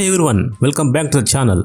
Hey everyone, welcome back to the channel.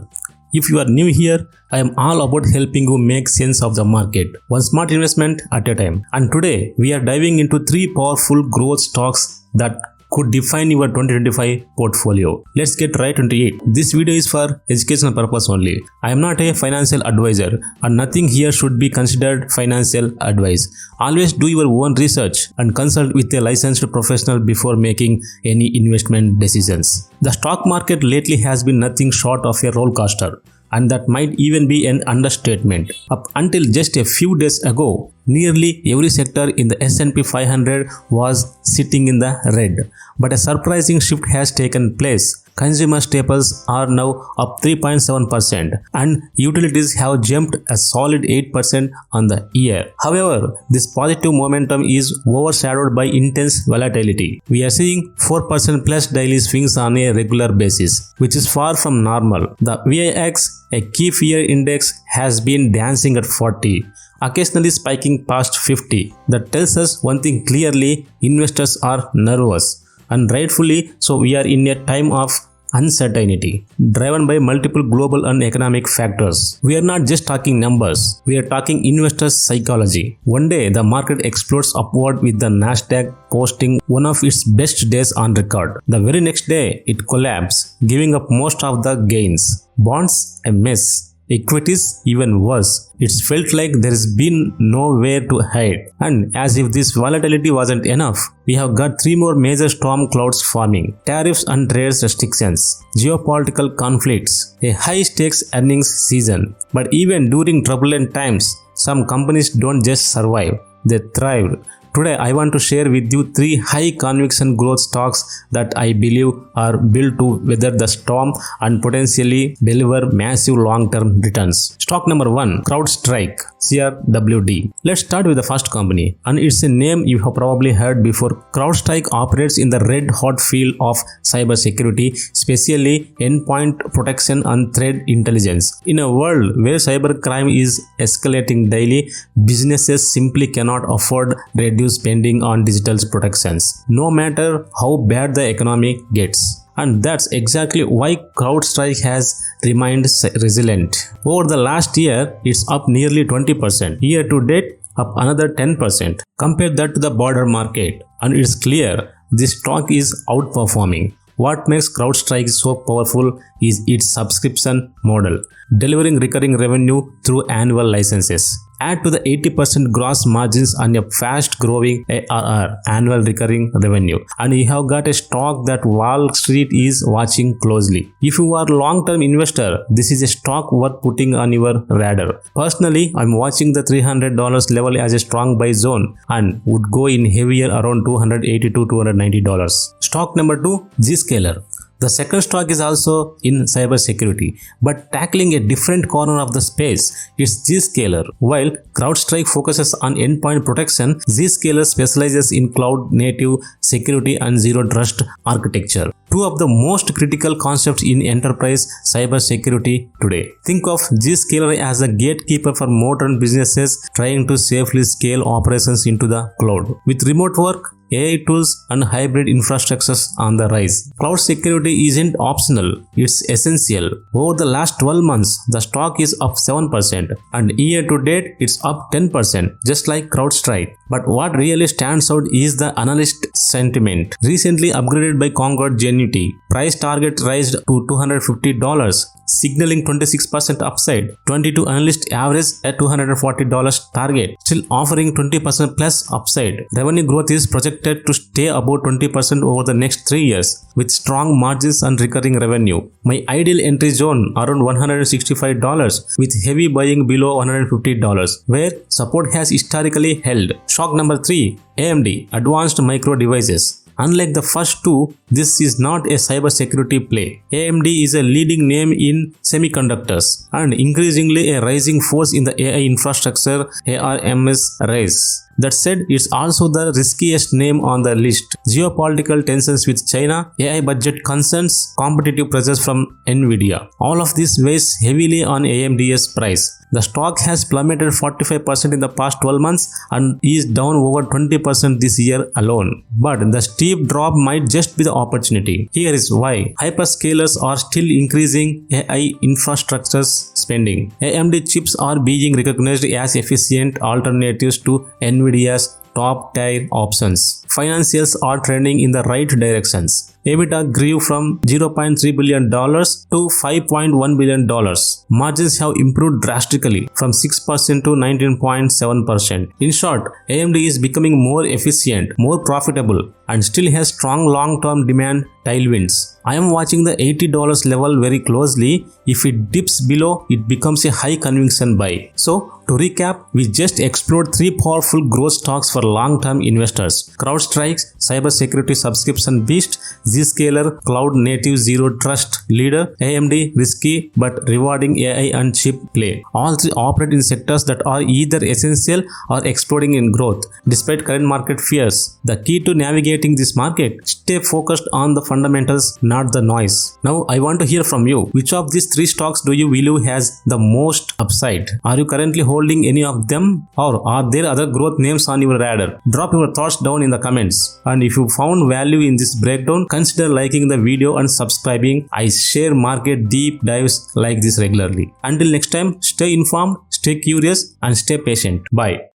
If you are new here, I am all about helping you make sense of the market, one smart investment at a time. And today, we are diving into 3 powerful growth stocks that could define your 2025 portfolio. Let's get right into it. This video is for educational purpose only. I am not a financial advisor and nothing here should be considered financial advice. Always do your own research and consult with a licensed professional before making any investment decisions. The stock market lately has been nothing short of a roller coaster, and that might even be an understatement. Up until just a few days ago, nearly every sector in the S&P 500 was sitting in the red. But a surprising shift has taken place. Consumer staples are now up 3.7% and utilities have jumped a solid 8% on the year. However, this positive momentum is overshadowed by intense volatility. We are seeing 4% plus daily swings on a regular basis, which is far from normal. The VIX, a key fear index, has been dancing at 40, occasionally spiking past 50. That tells us one thing clearly: investors are nervous. And rightfully so. We are in a time of uncertainty, driven by multiple global and economic factors. We are not just talking numbers, we are talking investors' psychology. One day, the market explodes upward with the Nasdaq posting one of its best days on record. The very next day, it collapsed, giving up most of the gains. Bonds, a mess. Equities, even worse. It's felt like there has been nowhere to hide. And as if this volatility wasn't enough, we have got 3 more major storm clouds forming: tariffs and trade restrictions, geopolitical conflicts, a high-stakes earnings season. But even during turbulent times, some companies don't just survive, they thrive. Today, I want to share with you 3 high-conviction growth stocks that I believe are built to weather the storm and potentially deliver massive long-term returns. Stock number 1, CrowdStrike, CRWD. Let's start with the first company, and it's a name you have probably heard before. CrowdStrike operates in the red-hot field of cybersecurity, especially endpoint protection and threat intelligence. In a world where cybercrime is escalating daily, businesses simply cannot afford reduced spending on digital protections, no matter how bad the economy gets. And that's exactly why CrowdStrike has remained resilient. Over the last year, it's up nearly 20%. Year to date, up another 10%. Compare that to the broader market, and it's clear this stock is outperforming. What makes CrowdStrike so powerful is its subscription model, delivering recurring revenue through annual licenses. Add to the 80% gross margins on a fast-growing ARR, annual recurring revenue, and you have got a stock that Wall Street is watching closely. If you are a long-term investor, this is a stock worth putting on your radar. Personally, I'm watching the $300 level as a strong buy zone and would go in heavier around $280 to $290. Stock number 2, Zscaler. The second stock is also in cybersecurity, but tackling a different corner of the space. It's Zscaler. While CrowdStrike focuses on endpoint protection, Zscaler specializes in cloud-native security and zero-trust architecture, 2 of the most critical concepts in enterprise cybersecurity today. Think of Zscaler as a gatekeeper for modern businesses trying to safely scale operations into the cloud. With remote work, AI tools and hybrid infrastructures on the rise, cloud security isn't optional, it's essential. Over the last 12 months, the stock is up 7% and year to date it's up 10%, just like CrowdStrike. But what really stands out is the analyst sentiment. Recently upgraded by Concord Genuity, price target raised to $250, signaling 26% upside. 22 analyst average at $240 target, still offering 20% plus upside. Revenue growth is projected to stay above 20% over the next 3 years, with strong margins and recurring revenue. My ideal entry zone around $165, with heavy buying below $150, where support has historically held. Stock number 3, AMD, Advanced Micro Devices. Unlike the first 2, this is not a cybersecurity play. AMD is a leading name in semiconductors and increasingly a rising force in the AI infrastructure ARMS race. That said, it's also the riskiest name on the list. Geopolitical tensions with China, AI budget concerns, competitive pressures from Nvidia. All of this weighs heavily on AMD's price. The stock has plummeted 45% in the past 12 months and is down over 20% this year alone. But the steep drop might just be the opportunity. Here is why. Hyperscalers are still increasing AI infrastructure spending. AMD chips are being recognized as efficient alternatives to Nvidia's top-tier options. Financials are trending in the right directions. EBITDA grew from $0.3 billion to $5.1 billion. Margins have improved drastically from 6% to 19.7%. In short, AMD is becoming more efficient, more profitable, and still has strong long-term demand tailwinds. I am watching the $80 level very closely. If it dips below, it becomes a high conviction buy. So, to recap, we just explored three powerful growth stocks for long-term investors: CrowdStrike's cybersecurity subscription beast, Zscaler cloud native zero trust leader, AMD risky but rewarding AI and chip play. All three operate in sectors that are either essential or exploding in growth. Despite current market fears, the key to navigating this market: stay focused on the fundamentals, not the noise. Now I want to hear from you. Which of these three stocks do you believe has the most upside? Are you currently holding any of them, or are there other growth names on your radar? Drop your thoughts down in the comments. And if you found value in this breakdown, consider liking the video and subscribing. I share market deep dives like this regularly. Until next time, stay informed, stay curious, and stay patient. Bye.